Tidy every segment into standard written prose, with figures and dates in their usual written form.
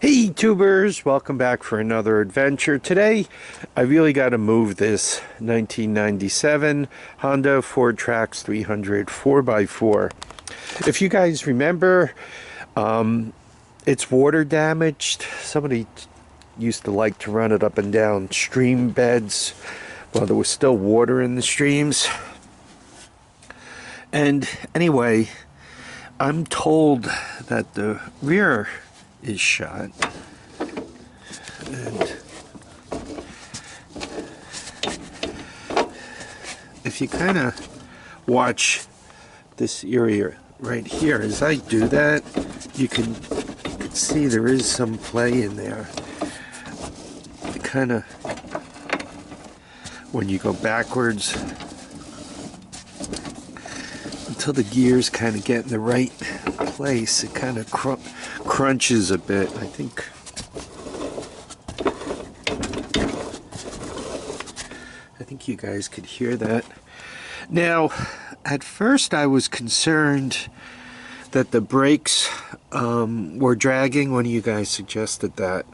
Hey tubers, welcome back for another adventure. Today I really got to move this 1997 Honda Fourtrax 300 4x4. If you guys remember, it's water damaged. Somebody used to like to run it up and down stream beds while there was still water in the streams. And anyway, I'm told that the rear is shot, and if you kind of watch this area right here as I do that, you can see there is some play in there. It kind of, when you go backwards until the gears kind of get in the right place, it kind of crunches a bit. I think you guys could hear that. Now, at first I was concerned that the brakes were dragging. One of you guys suggested that.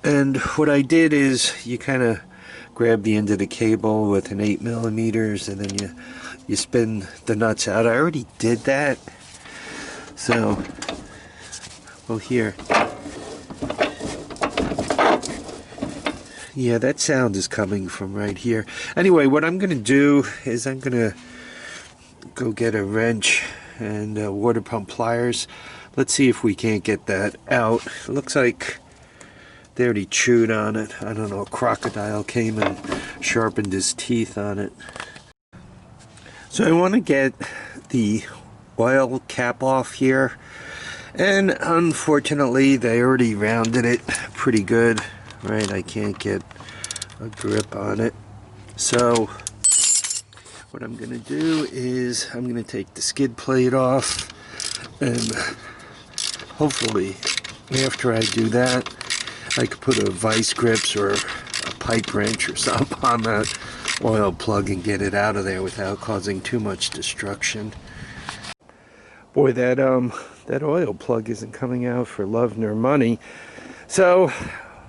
And what I did is you kind of grab the end of the cable with an 8mm and then you spin the nuts out. I already did that. So, well, here. Yeah, that sound is coming from right here. Anyway, what I'm going to do is I'm going to go get a wrench and water pump pliers. Let's see if we can't get that out. It looks like they already chewed on it. I don't know, a crocodile came and sharpened his teeth on it. So I want to get the oil cap off here, and unfortunately they already rounded it pretty good, right? I can't get a grip on it. So what I'm gonna do is I'm gonna take the skid plate off, and hopefully after I do that I could put a vice grips or a pipe wrench or something on that oil plug and get it out of there without causing too much destruction. Boy, that oil plug isn't coming out for love nor money. So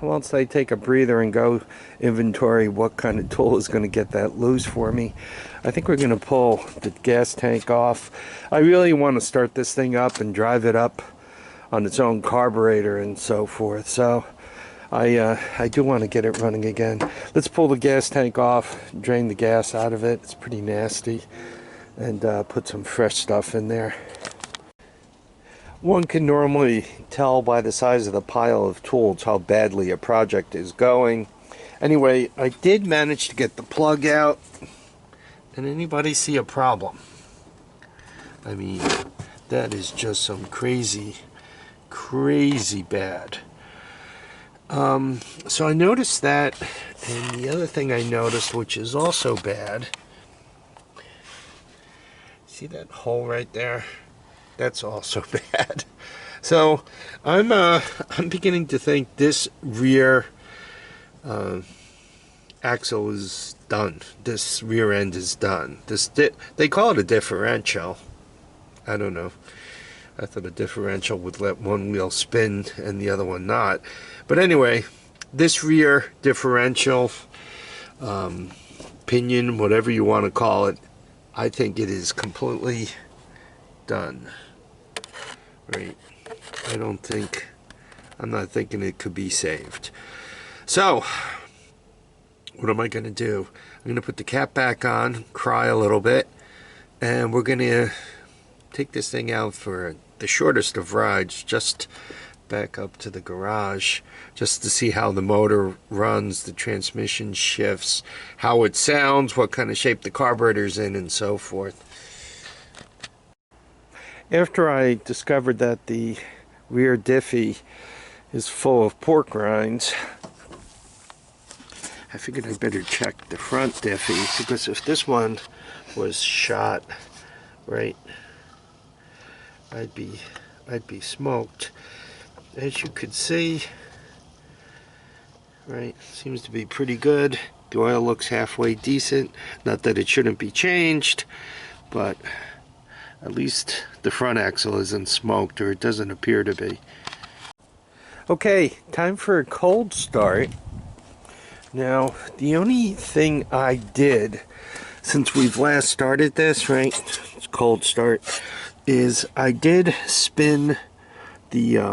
once I take a breather and go inventory what kind of tool is going to get that loose for me, I think we're going to pull the gas tank off. I really want to start this thing up and drive it up on its own carburetor and so forth. So I do want to get it running again. Let's pull the gas tank off, drain the gas out of it. It's pretty nasty, and put some fresh stuff in there. One can normally tell by the size of the pile of tools how badly a project is going. Anyway, I did manage to get the plug out. Did anybody see a problem? I mean, that is just some crazy bad. So I noticed that, and the other thing I noticed, which is also bad, see that hole right there? That's also bad. So I'm beginning to think this rear axle is done. This rear end is done. They call it a differential. I don't know. I thought a differential would let one wheel spin and the other one not. But anyway, this rear differential, pinion, whatever you want to call it, I think it is completely done. Right? I'm not thinking it could be saved. So, what am I going to do? I'm going to put the cap back on, cry a little bit, and we're going to take this thing out for the shortest of rides, just back up to the garage, just to see how the motor runs, the transmission shifts, how it sounds, what kind of shape the carburetor's in, and so forth. After I discovered that the rear diffie is full of pork rinds, I figured I'd better check the front diffie, because if this one was shot, right, I'd be smoked. As you could see, right, seems to be pretty good. The oil looks halfway decent. Not that it shouldn't be changed, but at least the front axle isn't smoked, or it doesn't appear to be. Okay, time for a cold start. Now, the only thing I did since we've last started this, right, it's cold start, is I did spin the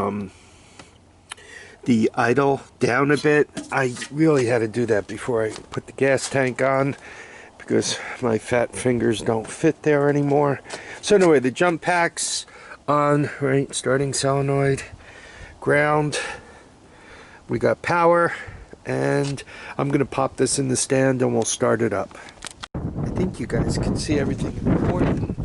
idle down a bit. I really had to do that before I put the gas tank on because my fat fingers don't fit there anymore. So anyway, the jump pack's on, right, starting solenoid, ground, we got power, and I'm gonna pop this in the stand and we'll start it up. I think you guys can see everything important.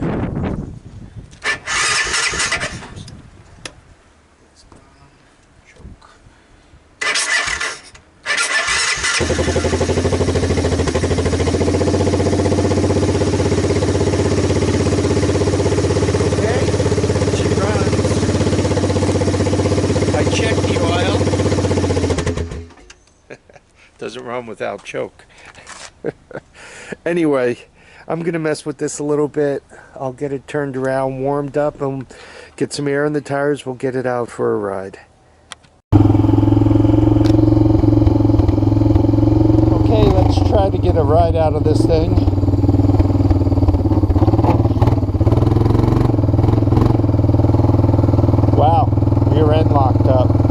Doesn't run without choke. Anyway, I'm gonna mess with this a little bit. I'll get it turned around, warmed up, and get some air in the tires. We'll get it out for a ride. Okay, let's try to get a ride out of this thing. Wow, rear end locked up.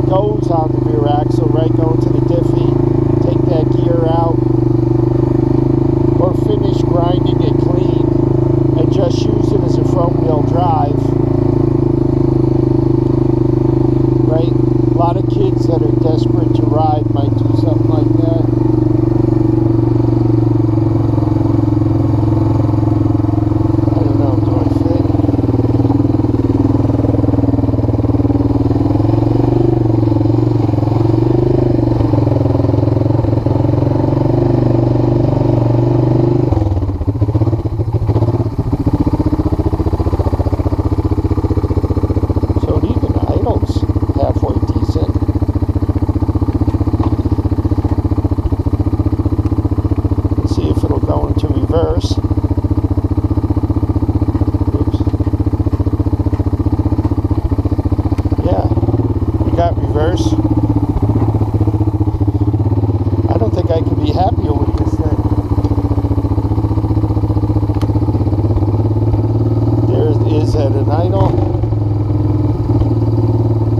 goes on the rear axle, right? Go into the diffie, take that gear out,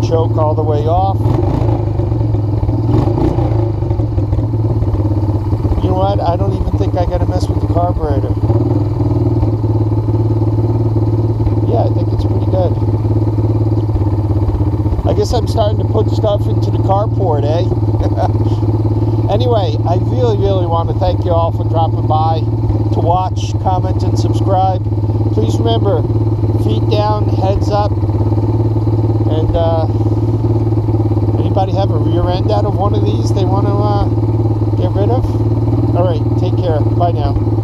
choke all the way off. You know what? I don't even think I gotta mess with the carburetor. Yeah, I think it's pretty good. I guess I'm starting to put stuff into the carport, eh? Anyway, I really want to thank you all for dropping by to watch, comment, and subscribe. Please remember, feet down, heads up. And anybody have a rear end out of one of these they want to get rid of? All right, take care. Bye now.